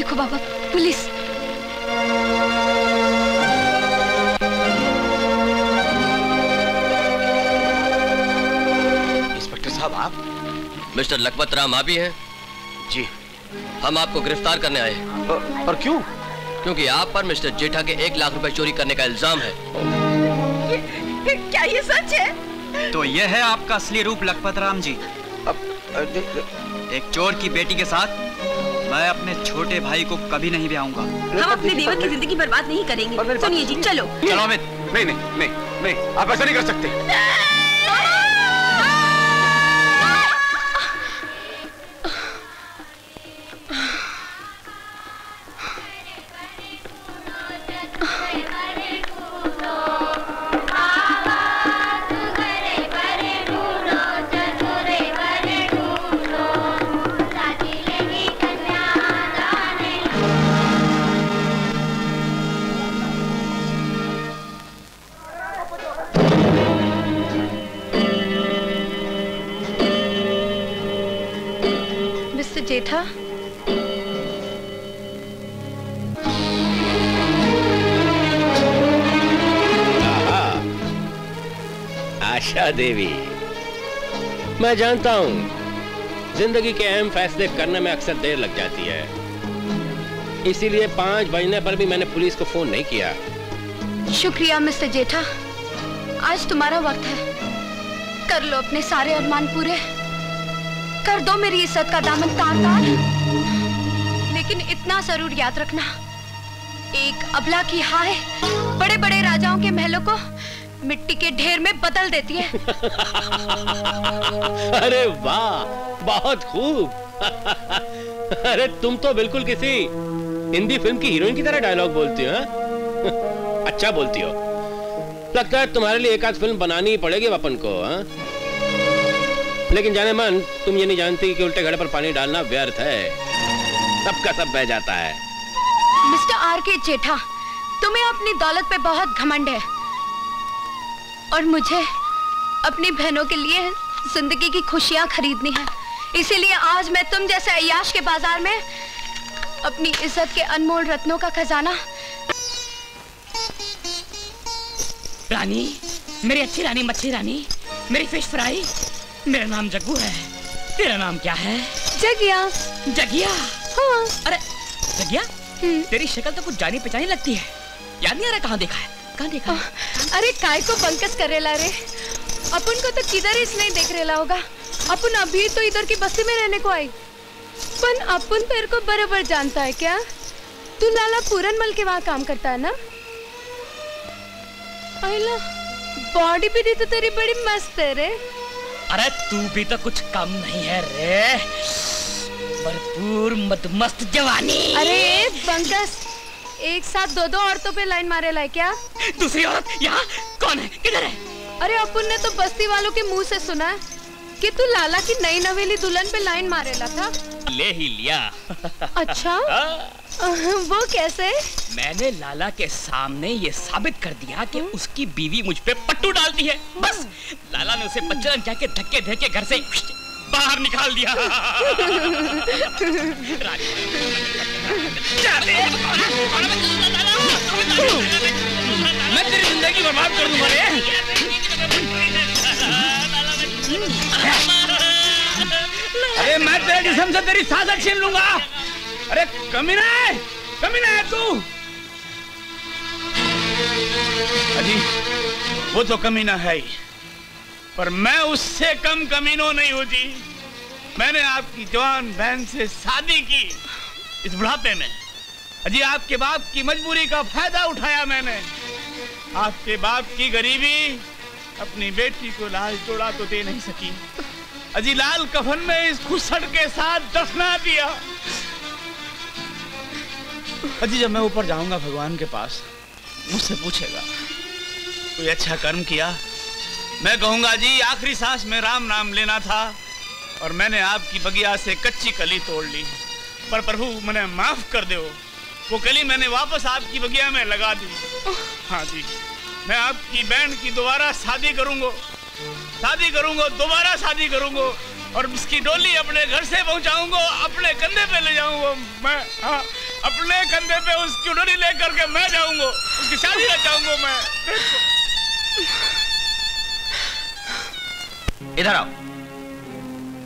देखो बाबा, police. Inspector साहब आप? मिस्टर लखपत राम आप ही हैं? जी। हम आपको गिरफ्तार करने आए हैं। और क्यों? क्योंकि आप पर मिस्टर जेठा के 1 लाख रुपए चोरी करने का इल्जाम है। क्या ये सच है? तो ये है आपका असली रूप लखपत राम जी। एक चोर की बेटी के साथ मैं अपने छोटे भाई को कभी नहीं ब्याहूंगा। हम अपने देवर की जिंदगी बर्बाद नहीं करेंगे। सुनिए जी, चलो। चलो अमित। नहीं नहीं नहीं नहीं, आप ऐसा नहीं कर सकते। जेठा, आशा देवी, मैं जानता हूं जिंदगी के अहम फैसले करने में अक्सर देर लग जाती है, इसीलिए 5 बजने पर भी मैंने पुलिस को फोन नहीं किया। शुक्रिया मिस्टर जेठा, आज तुम्हारा वक्त है। कर लो अपने सारे अरमान पूरे, कर दो मेरी इज्जत का दामन तार-तार। लेकिन इतना जरूर याद रखना, एक अबला की हाय बड़े बड़े राजाओं के महलों को मिट्टी के ढेर में बदल देती है। अरे वाह, बहुत खूब। अरे तुम तो बिल्कुल किसी हिंदी फिल्म की हीरोइन की तरह डायलॉग बोलती हो। अच्छा बोलती हो। लगता है तुम्हारे लिए एक आध फिल्म बनानी ही पड़ेगी अपन को। लेकिन जाने मन, तुम ये नहीं जानती कि उल्टे घड़े पर पानी डालना व्यर्थ है, सबका सब बह जाता है। Mister R K. जेठा, तुम्हें अपनी दौलत पे बहुत घमंड है और मुझे अपनी बहनों के लिए जिंदगी की खुशियां खरीदनी है। इसीलिए आज मैं तुम जैसे अय्याश के बाजार में अपनी इज्जत के अनमोल रत्नों का खजाना। रानी, मेरी अच्छी रानी, मच्छी रानी, मेरी फिश फ्राई, मेरा नाम जग्गू है। तेरा नाम क्या है? जगिया। जगिया? हाँ। अरे जगिया, तेरी शक्ल तो कुछ जानी पहचानी लगती है। याद नहीं आ रहा कहाँ देखा है? कहाँ देखा है? अरे काय को बंकस कर रेला रे, अपन को तो किधर इसने देख रेला होगा। अपन अभी तो इधर की बस्ती में रहने को आई, पर अपन तेरे को बराबर जानता है क्या? तू लाला पूरनमल के वहाँ काम करता है ना? आइला, बॉडी भी दी तो तेरी बड़ी मस्त है रे। अरे तू भी तो कुछ कम नहीं है रे, भरपूर मदमस्त जवानी। अरे बंकस, एक साथ 2-2 औरतों पे लाइन मारे ला क्या? दूसरी औरत यहाँ कौन है? किधर है? अरे अपन ने तो बस्ती वालों के मुंह से सुना है कि तू लाला की नई नवेली दुल्हन पे लाइन मारेला था। ले ही लिया। अच्छा? वो कैसे? मैंने लाला के सामने ये साबित कर दिया कि उसकी बीवी मुझ पे पट्टू डालती है। बस लाला ने उसे बच्चन जाके धक्के दे के घर से बाहर निकाल दिया। मैं तेरी जिंदगी बर्बाद कर दूंगा रे। अरे मैं तेरे जिस्म से तेरी सांसें छीन लूंगा। अरे कमीना है तू। अजी वो तो कमीना है ही, पर मैं उससे कम कमीनो नहीं हूँ जी। मैंने आपकी जवान बहन से शादी की इस बुढ़ापे में। अजी आपके बाप की मजबूरी का फायदा उठाया मैंने। आपके बाप की गरीबी अपनी बेटी को लाल जोड़ा तो दे नहीं सकी। अजी लाल कफन में इस खुसड़ के साथ दफना दिया। अजी जब मैं ऊपर जाऊंगा भगवान के पास, मुझसे पूछेगा कोई अच्छा कर्म किया? मैं कहूंगा जी आखिरी सांस में राम नाम लेना था और मैंने आपकी बगिया से कच्ची कली तोड़ ली, पर प्रभु मैंने माफ कर दो, वो कली मैंने वापस आपकी बगिया में लगा दी। हाँ जी, मैं आपकी बहन की दोबारा शादी करूंगा, दोबारा शादी करूंगा और उसकी डोली अपने घर से पहुंचाऊंगा, अपने कंधे पे ले जाऊंगा मैं। हाँ, अपने कंधे पे उसकी उड़नी लेकर के मैं जाऊंगा, उसकी शादी रचाऊंगा मैं। इधर आओ।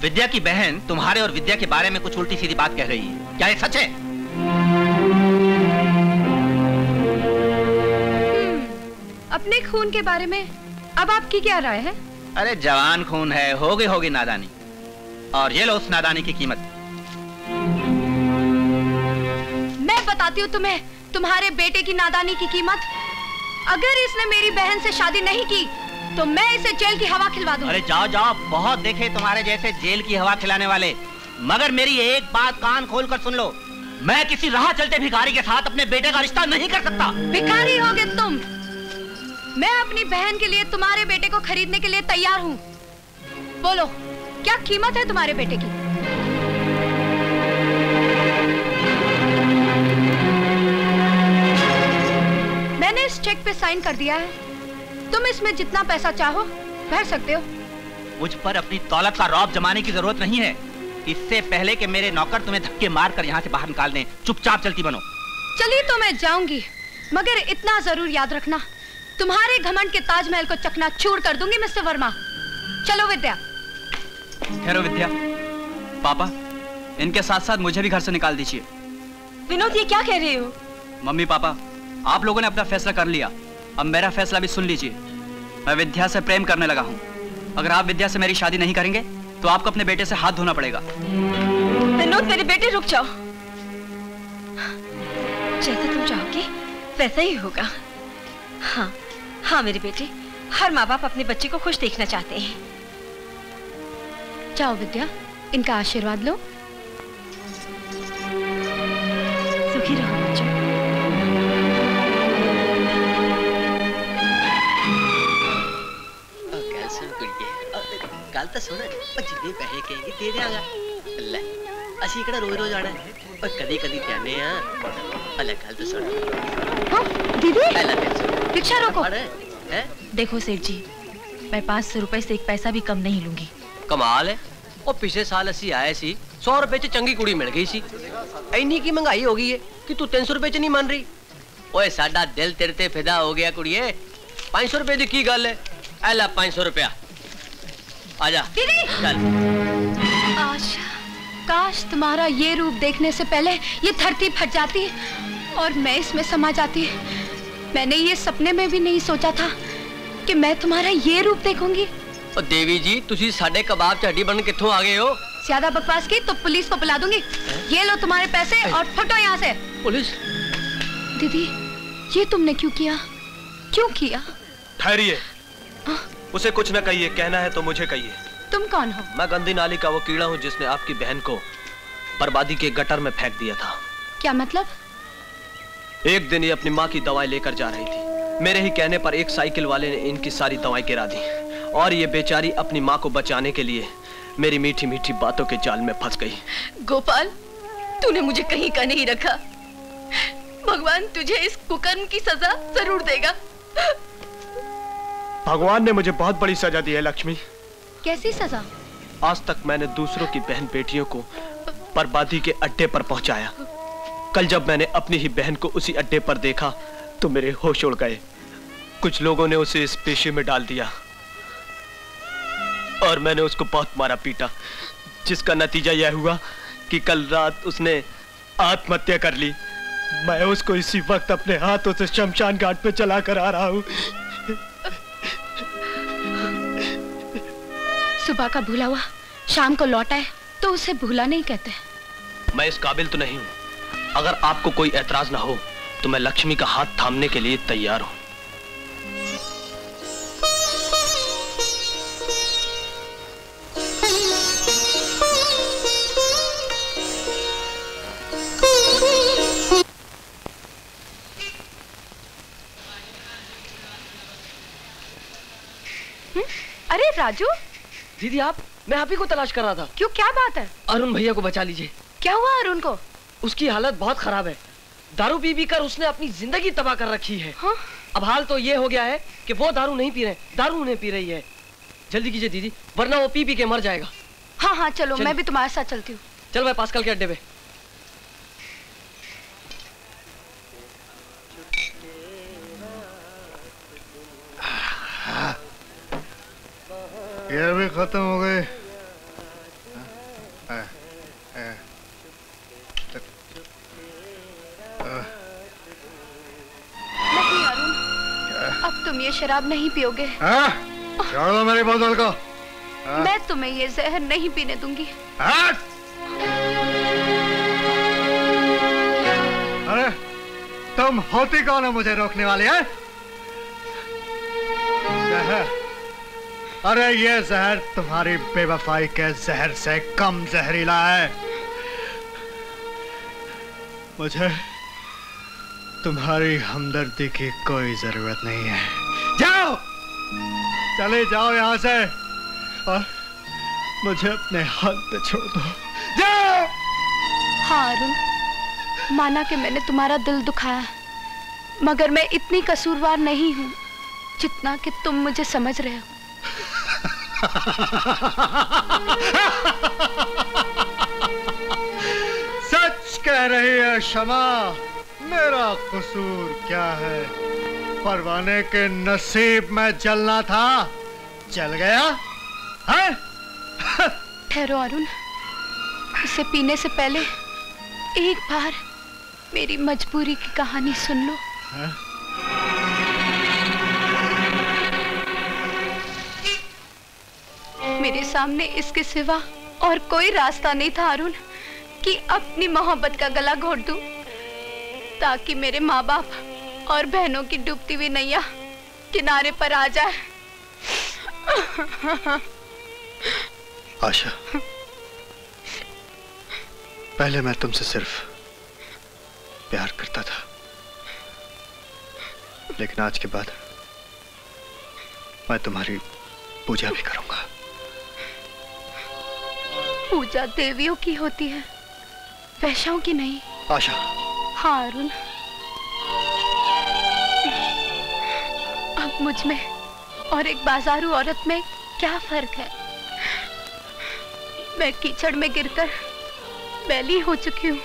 विद्या की बहन तुम्हारे और विद्या के बारे में कुछ उल्टी सीधी बात कह रही है, क्या ये सच है? अपने खून के बारे में अब आपकी क्या राय है? अरे जवान खून है, होगी नादानी, और ये लो उस नादानी की कीमत। मैं बताती हूँ तुम्हें तुम्हारे बेटे की नादानी की कीमत। अगर इसने मेरी बहन से शादी नहीं की तो मैं इसे जेल की हवा खिलवा दूंगी। अरे जाओ जाओ, बहुत देखे तुम्हारे जैसे जेल की हवा खिलाने वाले, मगर मेरी एक बात कान खोलकर सुन लो, मैं किसी राह चलते भिखारी के साथ अपने बेटे का रिश्ता नहीं कर सकता। भिखारी होगे तुम। मैं अपनी बहन के लिए तुम्हारे बेटे को खरीदने के लिए तैयार हूँ। बोलो क्या कीमत है तुम्हारे बेटे की? मैंने इस चेक पे साइन कर दिया है, तुम इसमें जितना पैसा चाहो भर सकते हो। मुझ पर अपनी दौलत का रौब जमाने की जरूरत नहीं है। इससे पहले कि मेरे नौकर तुम्हें धक्के मारकर यहाँ से बाहर निकाल दें, चुपचाप चलती बनो। चलिए तो मैं जाऊंगी, मगर इतना जरूर याद रखना, तुम्हारे घमंड के ताजमहल को चकनाचूर कर दूंगी मिस्टर वर्मा। चलो विद्या। ठहरो विद्या। पापा, इनके साथ साथ मुझे भी घर से निकाल दीजिए। विनोद, ये क्या कह रहे हो? मम्मी पापा, आप लोगों ने अपना फैसला कर लिया, अब मेरा फैसला भी सुन लीजिए। मैं विद्या से प्रेम करने लगा हूँ। अगर आप विद्या से मेरी शादी नहीं करेंगे तो आपको अपने बेटे से हाथ धोना पड़ेगा। विनोद मेरे बेटे, रुक जाओ। जैसा तुम चाहोगे वैसा ही होगा। हाँ हाँ मेरे बेटे, हर माँ बाप अपने बच्चे को खुश देखना चाहते हैं। जाओ विद्या, इनका आशीर्वाद लो। सुखी रहो बच्चों। गल तो सुन, जिन्ने पैसे कहेंगे दे देंगा। ले असी इकड़ा रोज रोज आना है, और कदी कदी आने हैं। ले गल तो सुन। हाँ, दीदी रिक्शा रोको। देखो सेठ जी, मैं 500 रुपए से एक पैसा भी कम नहीं लूंगी। कमाल है, और पिछले साल असी आए सी 100 रुपए च चंगी कुड़ी मिल गई सी। इन्नी की महंगाई हो गई है कि तू 300 रुपए च नहीं मान रही। ओए साडा दिल तेरे ते फिदा हो गया कुड़िए। 500 रुपए की की गल है? ए ला 500 रुपया, आजा दीदी। आशा, काश तुम्हारा ये रूप देखने से पहले ये धरती फट जाती और मैं इसमें समा जाती। मैंने ये सपने में भी नहीं सोचा था कि मैं तुम्हारा ये रूप देखूंगी। और देवी जी, तुसी साडे कबाब च हड्डी बन कित्थों आ गए हो? ज्यादा बकवास की तो पुलिस को बुला दूंगी। ये लो तुम्हारे पैसे और फटो यहाँ से। पुलिस? दीदी, ये तुमने क्यों किया? क्यों किया? ठहरिए, उसे कुछ न कहिए, कहना है तो मुझे कहिए। तुम कौन हो? मैं गंदी नाली का वो कीड़ा हूँ जिसने आपकी बहन को बर्बादी के गटर में फेंक दिया था। क्या मतलब? एक दिन ये अपनी माँ की दवाई लेकर जा रही थी। मेरे ही कहने पर एक साइकिल वाले ने इनकी सारी दवाई गिरा दी, और ये बेचारी अपनी माँ को बचाने के लिए मेरी मीठी मीठी बातों के जाल में फंस गई। गोपाल, तूने मुझे कहीं का नहीं रखा। भगवान तुझे इस कुकर्म की सजा जरूर देगा। भगवान ने मुझे बहुत बड़ी सजा दी है लक्ष्मी। कैसी सजा? आज तक मैंने दूसरों की बहन बेटियों को बर्बादी के अड्डे पर पहुंचाया। कल जब मैंने अपनी ही बहन को उसी अड्डे पर देखा तो मेरे होश उड़ गए। कुछ लोगों ने उसे इस पेशे में डाल दिया और मैंने उसको बहुत मारा पीटा, जिसका नतीजा यह हुआ कि कल रात उसने आत्महत्या कर ली। मैं उसको इसी वक्त अपने हाथों से शमशान घाट पे चला कर आ रहा हूँ। सुबह का भूला हुआ शाम को लौटा है तो उसे भूला नहीं कहते। मैं इस काबिल तो नहीं हूँ। अगर आपको कोई ऐतराज ना हो तो मैं लक्ष्मी का हाथ थामने के लिए तैयार हूँ। अरे राजू। दीदी आप, मैं आप ही को तलाश कर रहा था। क्यों, क्या बात है? अरुण भैया को बचा लीजिए। क्या हुआ अरुण को? उसकी हालत बहुत खराब है। दारू पी कर उसने अपनी जिंदगी तबाह कर रखी है। हाँ? अब हाल तो ये हो गया है कि वो दारू नहीं पी रहे, दारू उन्हें पी रही है। जल्दी कीजिए दीदी, वरना वो पी के मर जाएगा। हाँ हाँ चलो, मैं भी तुम्हारे साथ चलती हूँ। चल मैं पास्कल के अड्डे पे। ये भी खत्म हो गई। नहीं अरुण, अब तुम ये शराब नहीं पियोगे। छोड़ दो मेरी बोतल को। मैं तुम्हें ये जहर नहीं पीने दूंगी। अरे तुम होती कौन है मुझे रोकने वाली है? जहर? अरे ये जहर तुम्हारी बेवफाई के जहर से कम जहरीला है। मुझे तुम्हारी हमदर्दी की कोई जरूरत नहीं है। जाओ, चले जाओ यहाँ से और मुझे अपने हाथ पे छोड़ दो। जाओ। हाँ अरुण, माना कि मैंने तुम्हारा दिल दुखाया, मगर मैं इतनी कसूरवार नहीं हूँ जितना कि तुम मुझे समझ रहे हो। सच कह रही है शमा, मेरा कसूर क्या है? परवाने के नसीब में जलना था, जल गया है? ठहरो अरुण, इसे पीने से पहले एक बार मेरी मजबूरी की कहानी सुन लो। मेरे सामने इसके सिवा और कोई रास्ता नहीं था अरुण कि अपनी मोहब्बत का गला घोट दूं, ताकि मेरे माँ बाप और बहनों की डूबती हुई नैया किनारे पर आ जाए। आशा, पहले मैं तुमसे सिर्फ प्यार करता था, लेकिन आज के बाद मैं तुम्हारी पूजा भी करूंगा। पूजा देवियों की होती है, वैश्यों की नहीं। आशा। हाँ अरुण, अब मुझ में और एक बाजारू औरत में क्या फर्क है? मैं कीचड़ में गिरकर बैली हो चुकी हूँ।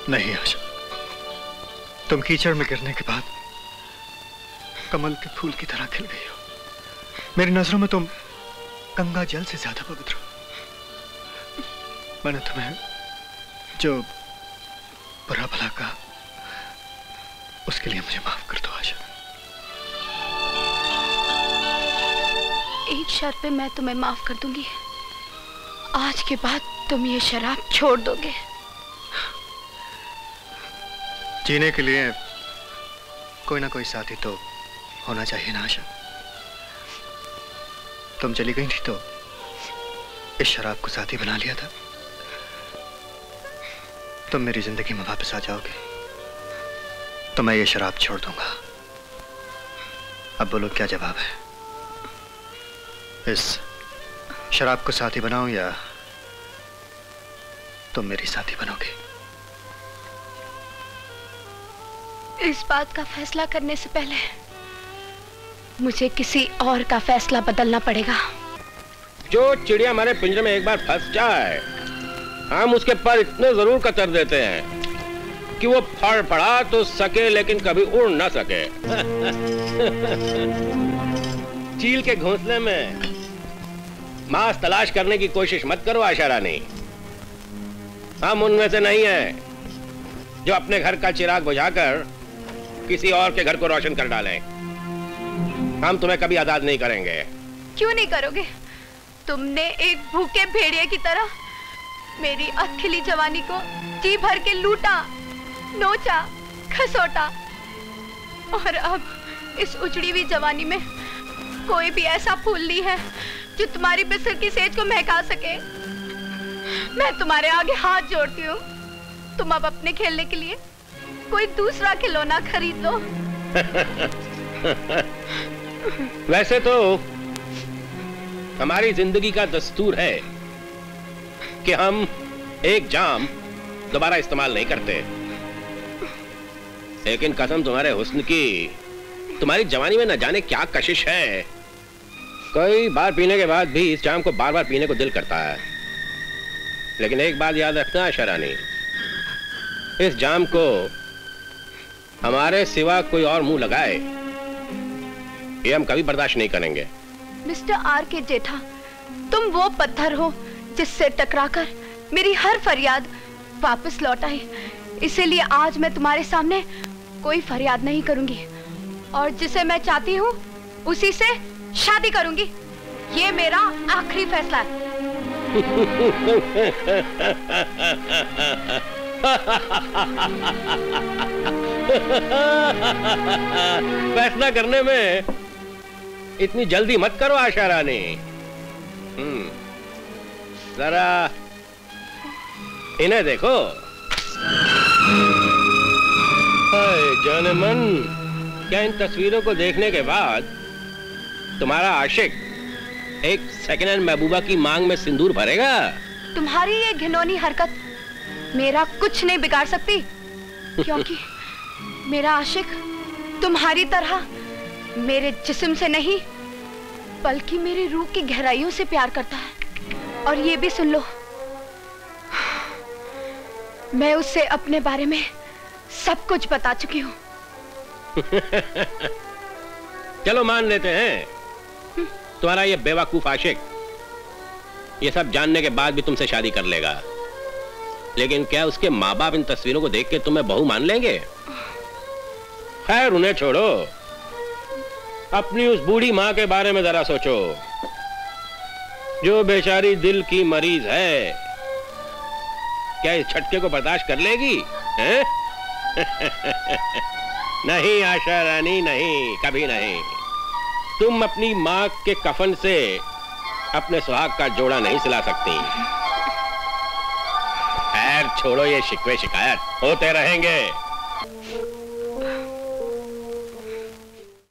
नहीं आशा, तुम कीचड़ में गिरने के बाद कमल के फूल की तरह खिल गई हो। मेरी नजरों में तुम गंगा जल से ज्यादा पवित्र हो। मैंने तुम्हें जो बुरा भला कहा, उसके लिए मुझे माफ कर दो आशा। एक शर्त पे मैं तुम्हें माफ कर दूंगी। आज के बाद तुम ये शराब छोड़ दोगे। जीने के लिए कोई ना कोई साथी तो होना चाहिए ना आशा। तुम चली गई थी तो इस शराब को साथी बना लिया था। तुम मेरी जिंदगी में वापस आ जाओगे तो मैं ये शराब छोड़ दूंगा। अब बोलो क्या जवाब है? इस शराब को साथी बनाऊं या तुम मेरी साथी बनोगे? इस बात का फैसला करने से पहले मुझे किसी और का फैसला बदलना पड़ेगा। जो चिड़िया हमारे पिंजरे में एक बार फंस जाए, हम उसके पर इतने जरूर कतर देते हैं कि वो फड़फड़ा तो सके लेकिन कभी उड़ ना सके। चील के घोंसले में मांस तलाश करने की कोशिश मत करो आशा रानी। हम उनमें से नहीं हैं जो अपने घर का चिराग बुझाकर किसी और के घर को रोशन कर डालें। हम तुम्हें कभी आजाद नहीं करेंगे। क्यों नहीं करोगे? तुमने एक भूखे भेड़िए की तरह मेरी अधखिली जवानी को जी भर के लूटा, नोचा, खसोटा, और अब इस उजड़ी हुई जवानी में कोई भी ऐसा फूल नहीं है जो तुम्हारी बिस्तर की सेज को महका सके। मैं तुम्हारे आगे हाथ जोड़ती हूँ, तुम अब अपने खेलने के लिए कोई दूसरा खिलौना खरीद लो। वैसे तो हमारी जिंदगी का दस्तूर है कि हम एक जाम दोबारा इस्तेमाल नहीं करते, लेकिन कसम तुम्हारे हुस्न की, तुम्हारी जवानी में न जाने क्या कशिश है। कई बार पीने के बाद भी इस जाम को बार बार पीने को दिल करता है। लेकिन एक बात याद रखना आशा रानी, इस जाम को हमारे सिवा कोई और मुंह लगाए ये हम कभी बर्दाश्त नहीं करेंगे। मिस्टर आर के जेठा, तुम वो पत्थर हो जिससे टकराकर मेरी हर फरियाद वापस लौट आई। इसीलिए आज मैं तुम्हारे सामने कोई फरियाद नहीं करूंगी और जिसे मैं चाहती हूँ उसी से शादी करूंगी। ये मेरा आखिरी फैसला है। फैसला करने में इतनी जल्दी मत करो आशा रानी। जरा इन्हें देखो। जाने मन, क्या इन तस्वीरों को देखने के बाद तुम्हारा आशिक एक सेकेंड हैंड महबूबा की मांग में सिंदूर भरेगा? तुम्हारी ये घिनौनी हरकत मेरा कुछ नहीं बिगाड़ सकती, क्योंकि मेरा आशिक तुम्हारी तरह मेरे जिस्म से नहीं बल्कि मेरी रूह की गहराइयों से प्यार करता है। और ये भी सुन लो, मैं उससे अपने बारे में सब कुछ बता चुकी हूँ। चलो मान लेते हैं तुम्हारा ये बेवकूफ आशिक ये सब जानने के बाद भी तुमसे शादी कर लेगा, लेकिन क्या उसके माँ बाप इन तस्वीरों को देख के तुम्हें बहू मान लेंगे? खैर उन्हें छोड़ो, अपनी उस बूढ़ी माँ के बारे में जरा सोचो, जो बेचारी दिल की मरीज है। क्या इस झटके को बर्दाश्त कर लेगी? हैं? नहीं आशा रानी, नहीं, कभी नहीं। तुम अपनी माँ के कफन से अपने सुहाग का जोड़ा नहीं सिला सकती। खैर छोड़ो, ये शिकवे शिकायत होते रहेंगे।